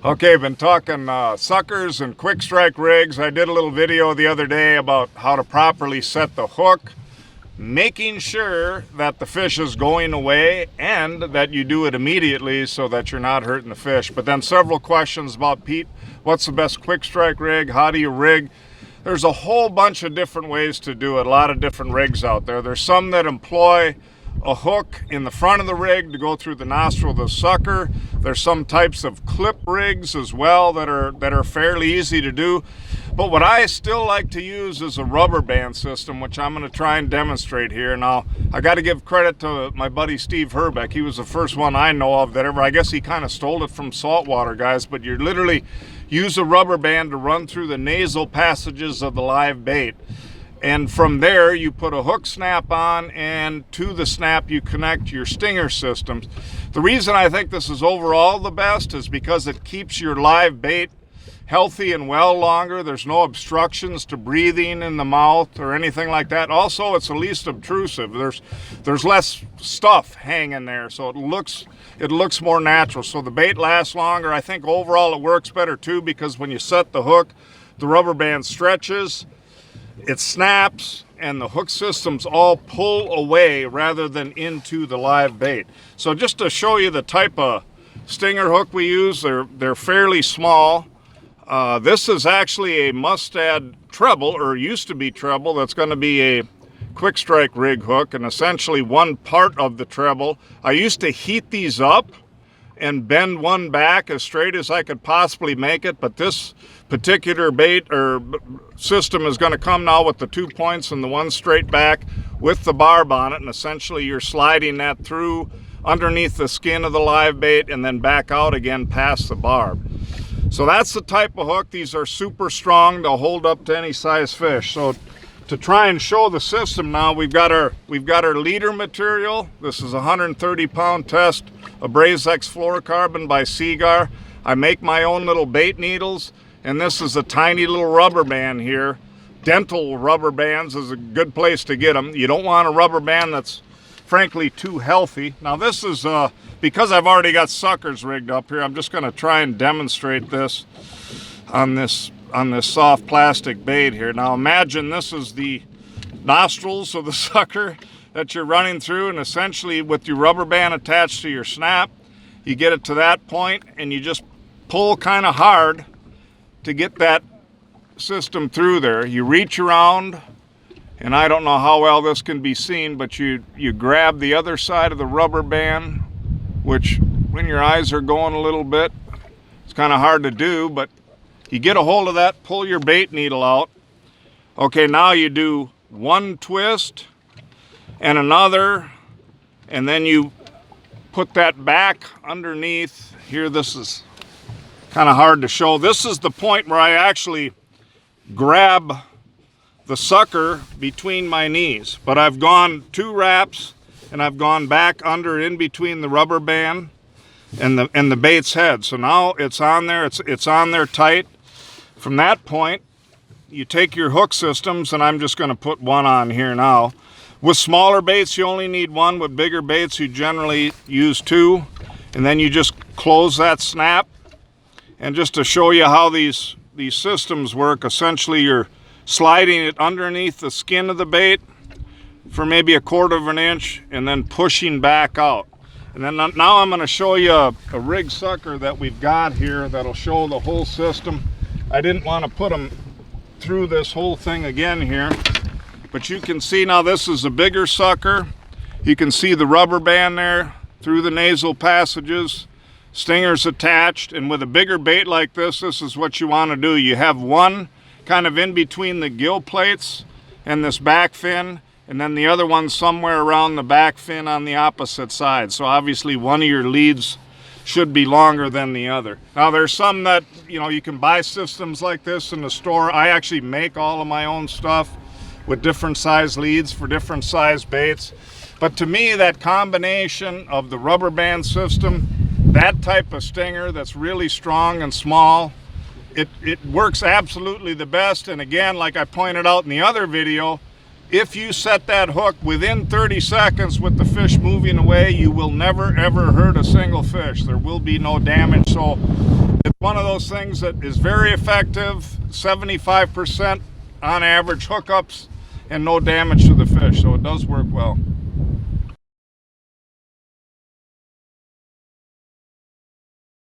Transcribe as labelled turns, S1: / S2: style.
S1: Okay, been talking suckers and quick strike rigs. I did a little video the other day about how to properly set the hook, making sure that the fish is going away and that you do it immediately so that you're not hurting the fish. But then several questions about, Pete, what's the best quick strike rig? How do you rig? There's a whole bunch of different ways to do it, a lot of different rigs out there. There's some that employ a hook in the front of the rig to go through the nostril of the sucker. There's some types of clip rigs as well that are fairly easy to do. But what I still like to use is a rubber band system, which I'm going to try and demonstrate here. Now, I got to give credit to my buddy Steve Herbeck. He was the first one I know of that ever, I guess he kind of stole it from saltwater guys, but you literally use a rubber band to run through the nasal passages of the live bait. And from there, you put a hook snap on, and to the snap, you connect your stinger systems. The reason I think this is overall the best is because it keeps your live bait healthy and well longer. There's no obstructions to breathing in the mouth or anything like that. Also, it's the least obtrusive. There's less stuff hanging there, so it looks more natural. So the bait lasts longer. I think overall it works better too, because when you set the hook, the rubber band stretches, it snaps, and the hook systems all pull away rather than into the live bait. So just to show you the type of stinger hook we use, they're fairly small. This is actually a Mustad treble, or used to be treble. That's going to be a quick strike rig hook, and essentially one part of the treble. I used to heat these up and bend one back as straight as I could possibly make it, but this particular bait or system is going to come now with the 2 points and the one straight back with the barb on it, and essentially you're sliding that through underneath the skin of the live bait and then back out again past the barb. So that's the type of hook. These are super strong. They'll hold up to any size fish. So to try and show the system now, we've got our leader material. This is a 130-pound test of Brazex fluorocarbon by Seagar. I make my own little bait needles, and this is a tiny little rubber band here. Dental rubber bands is a good place to get them. You don't want a rubber band that's frankly too healthy. Now this is because I've already got suckers rigged up here, I'm just going to try and demonstrate this on this soft plastic bait here. Now imagine this is the nostrils of the sucker that you're running through, and essentially with your rubber band attached to your snap, you get it to that point and you just pull kind of hard to get that system through there. You reach around, and I don't know how well this can be seen, but you grab the other side of the rubber band, which when your eyes are going a little bit, it's kind of hard to do, but you get a hold of that, pull your bait needle out. Okay, now you do one twist and another, and then you put that back underneath. Here, this is kind of hard to show. This is the point where I actually grab the sucker between my knees, but I've gone 2 wraps and I've gone back under in between the rubber band and the bait's head. So now it's on there, it's on there tight. From that point, you take your hook systems, and I'm just going to put one on here now. With smaller baits, you only need one. With bigger baits, you generally use 2. And then you just close that snap. And just to show you how these systems work, essentially you're sliding it underneath the skin of the bait for maybe 1/4 of an inch and then pushing back out. And then now I'm going to show you a rig sucker that we've got here that'll show the whole system. I didn't want to put them through this whole thing again here, but you can see now this is a bigger sucker. You can see the rubber band there through the nasal passages, stingers attached, and with a bigger bait like this is what you want to do. You have one kind of in between the gill plates and this back fin, and then the other one somewhere around the back fin on the opposite side. So obviously one of your leads should be longer than the other. Now there's some that, you can buy systems like this in the store. I actually make all of my own stuff with different size leads for different size baits. But to me, that combination of the rubber band system, that type of stinger that's really strong and small, it works absolutely the best. And again, like I pointed out in the other video, if you set that hook within 30 seconds with the fish moving away, you will never ever hurt a single fish. There will be no damage. So it's one of those things that is very effective, 75% on average hookups, and no damage to the fish, so it does work well.